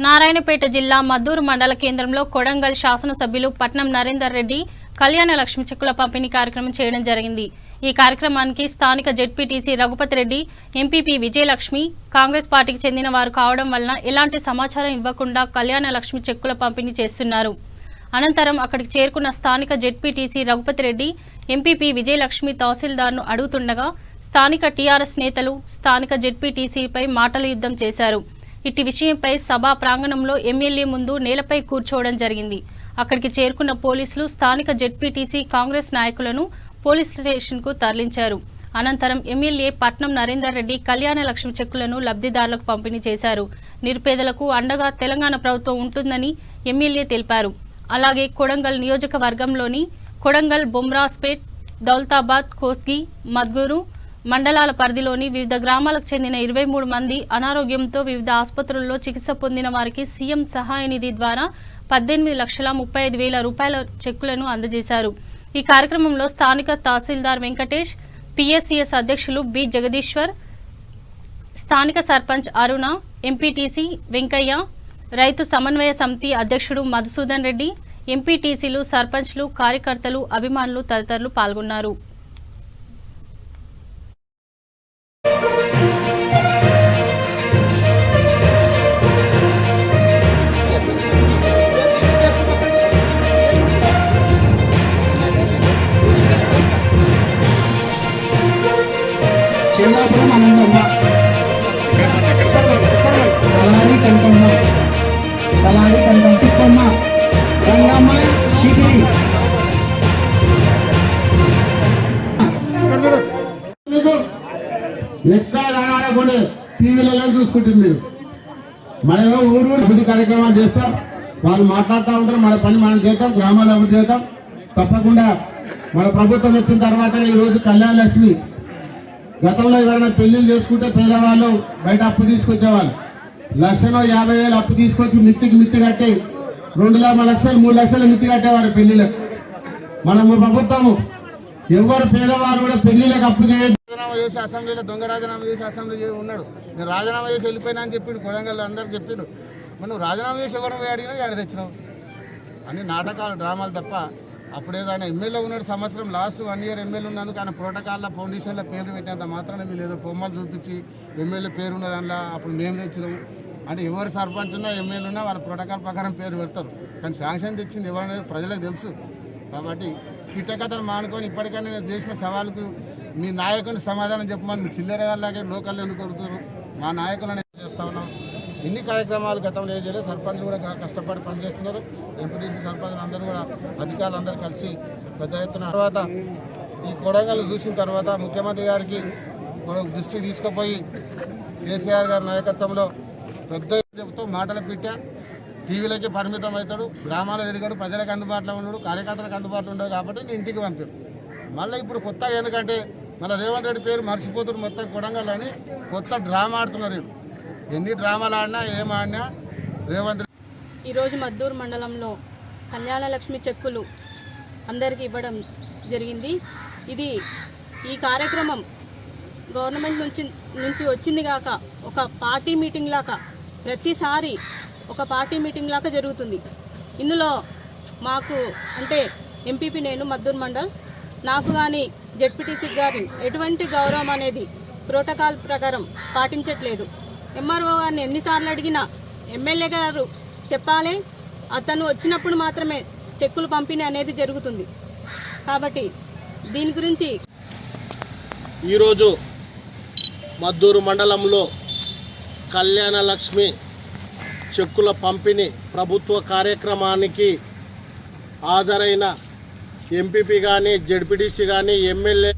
నారాయణపేట జిల్లా మద్దూరు మండల కేంద్రంలో కొడంగల్ శాసనసభ్యులు పట్నం నరేందర్ రెడ్డి కళ్యాణ లక్ష్మి చెక్కుల పంపిణీ కార్యక్రమం చేయడం జరిగింది। ఈ కార్యక్రమానికి స్థానిక జెడ్పీటీసీ రఘుపతి రెడ్డి, ఎంపీపీ విజయలక్ష్మి కాంగ్రెస్ పార్టీకి చెందిన వారు కావడం వలన ఎలాంటి సమాచారం ఇవ్వకుండా కళ్యాణ లక్ష్మి చెక్కుల పంపిణీ చేస్తున్నారు। అనంతరం అక్కడికి చేరుకున్న స్థానిక జెడ్పీటీసీ రఘుపతి రెడ్డి, ఎంపీపీ విజయలక్ష్మి తహసీల్దార్ను అడుగుతుండగా స్థానిక టీఆర్ఎస్ నేతలు స్థానిక జెడ్పీటీసీపై మాటల యుద్ధం చేశారు। ఇట్టి విషయంపై సభా ప్రాంగణంలో ఎమ్మెల్యే ముందు నేలపై కూర్చోవడం జరిగింది। అక్కడికి చేరుకున్న పోలీసులు స్థానిక జెడ్పీటీసీ కాంగ్రెస్ నాయకులను పోలీస్ స్టేషన్కు తరలించారు। అనంతరం ఎమ్మెల్యే పట్నం నరేందర్ రెడ్డి కళ్యాణ లక్ష్మి చెక్కులను లబ్ధిదారులకు పంపిణీ చేశారు। నిరుపేదలకు అండగా తెలంగాణ ప్రభుత్వం ఉంటుందని ఎమ్మెల్యే తెలిపారు। అలాగే కొడంగల్ నియోజకవర్గంలోని కొడంగల్, బొమ్రాస్పేట్, దౌలతాబాద్, కోస్గి, మద్గూరు మండలాల పరిధిలోని వివిధ గ్రామాలకు చెందిన 23 మంది అనారోగ్యంతో వివిధ ఆసుపత్రుల్లో చికిత్స పొందిన వారికి సీఎం సహాయ నిధి ద్వారా 18,35,000 రూపాయల చెక్కులను అందజేశారు। ఈ కార్యక్రమంలో స్థానిక తహసీల్దార్ వెంకటేష్, పిఎస్సిఎస్ అధ్యక్షులు బి జగదీశ్వర్, స్థానిక సర్పంచ్ అరుణ, ఎంపీటీసీ వెంకయ్య, రైతు సమన్వయ సమితి అధ్యక్షుడు మధుసూదన్ రెడ్డి, ఎంపీటీసీలు, సర్పంచ్లు, కార్యకర్తలు, అభిమానులు తదితరులు పాల్గొన్నారు। చెల్లాపురం ఆనందమ్మ, తలారి కంటమ్మ, తలారి కంటం తిప్పమ్మ, రంగమ్మ, శిబిరి ఎక్కడ ఆడకుండా టీవీలలో చూసుకుంటుంది మీరు। మనమేమో ఊరు అభివృద్ధి కార్యక్రమాలు చేస్తాం, వాళ్ళు మాట్లాడుతూ ఉంటారు, మన పని మనం చేద్దాం, గ్రామాల్లో అభివృద్ధి చేద్దాం। తప్పకుండా మన ప్రభుత్వం వచ్చిన తర్వాత ఈరోజు కళ్యాణ లక్ష్మి, గతంలో ఎవరైనా పెళ్లిళ్ళు చేసుకుంటే పేదవాళ్ళు బయట అప్పు తీసుకొచ్చేవాళ్ళు, 1,50,000 అప్పు తీసుకొచ్చి మిత్తి కట్టి 2 లక్షలు 3 లక్షలు మిత్తి కట్టేవారు పెళ్లిళ్ళకు। మనము ప్రభుత్వము ఎవరు పేదవారు కూడా పెళ్లిళ్ళకు అప్పు చేయదు। రాజీనామా చేసి అసెంబ్లీలో దొంగ రాజీనామా చేసి అసెంబ్లీ ఉన్నాడు, నేను రాజీనామా చేసి వెళ్ళిపోయినా అని చెప్పిండు, కొడంగల్ అందరు చెప్పిండు। మనం రాజీనామా చేసి ఎవరిని పోయి అడిగినా ఏడ తెచ్చినావు అన్ని నాటకాలు, డ్రామాలు తప్ప। అప్పుడు ఏదో ఆయన ఎమ్మెల్యే ఉన్నాడు, సంవత్సరం లాస్ట్ 1 ఇయర్ ఎమ్మెల్యే ఉన్నందుకు ఆయన ప్రోటోకాల్లో ఫౌండేషన్లో పేర్లు పెట్టినంత మాత్రాన వీళ్ళు ఏదో బొమ్మలు చూపించి ఎమ్మెల్యే పేరు ఉన్న దాంట్లో అప్పుడు మేము తెచ్చినాము అంటే ఎవరు సర్పంచ్ ఉన్నా ఎమ్మెల్యే ఉన్నా వాళ్ళ ప్రోటోకాల్ ప్రకారం పేరు పెడతారు, కానీ శాంక్షన్ తెచ్చింది ఎవరనేది ప్రజలకు తెలుసు। కాబట్టి పిట్టకథలు మానుకొని ఇప్పటికైనా నేను చేసిన సవాళ్ళకు మీ నాయకుని సమాధానం చెప్పమని చిల్లరగాళ్ళకే లోకల్లో ఎందుకు కొడుతున్నారు, మా నాయకులను చేస్తా ఉన్నాం। ఎన్ని కార్యక్రమాలు గతంలో ఏం చేయలేదు, సర్పంచ్లు కూడా కష్టపడి పనిచేస్తున్నారు, ఎంపీటీసీ సర్పంచ్లు అందరూ కూడా అధికారులు అందరూ కలిసి పెద్ద ఎత్తున తర్వాత ఈ కొడంగల్ చూసిన తర్వాత ముఖ్యమంత్రి గారికి దృష్టి తీసుకుపోయి కేసీఆర్ గారి నాయకత్వంలో పెద్ద చెబుతూ మాటలు పెట్టా, టీవీలకి పరిమితం అవుతాడు, గ్రామాలు తిరిగాడు, ప్రజలకు అందుబాటులో ఉన్నాడు, కార్యకర్తలకు అందుబాటులో ఉండదు కాబట్టి నేను ఇంటికి పంపారు। మళ్ళీ ఇప్పుడు కొత్తగా ఎందుకంటే మళ్ళీ రేవంత్ రెడ్డి పేరు మర్చిపోతున్నారు మొత్తం కొడంగల్ అని కొత్త డ్రామా ఆడుతున్నారు। ఎన్ని డ్రామాలు ఆడినా ఏమాడినా రేవంత్ ఈరోజు మద్దూరు మండలంలో కళ్యాణ లక్ష్మి చెక్కులు అందరికీ ఇవ్వడం జరిగింది। ఈ కార్యక్రమం గవర్నమెంట్ నుంచి వచ్చింది కాక ఒక పార్టీ మీటింగ్ లాగా ప్రతిసారి ఒక పార్టీ మీటింగ్ లాగా జరుగుతుంది। ఇందులో మాకు అంటే ఎంపీపీ నేను మద్దూరు మండల్, నాకు కానీ జెడ్పీటీసీ గారి ఎటువంటి గౌరవం అనేది ప్రోటోకాల్ ప్రకారం పాటించట్లేదు। ఎంఆర్ఓ గారిని ఎన్నిసార్లు అడిగినా ఎమ్మెల్యే గారు చెప్పాలి, అతను వచ్చినప్పుడు మాత్రమే చెక్కులు పంపిణీ అనేది జరుగుతుంది। కాబట్టి దీని గురించి ఈరోజు మద్దూరు మండలంలో కళ్యాణ లక్ష్మి చెక్కుల పంపిణీ ప్రభుత్వ కార్యక్రమానికి హాజరైన ఎంపీపీ కానీ జెడ్పీటీసీ కానీ ఎమ్మెల్యే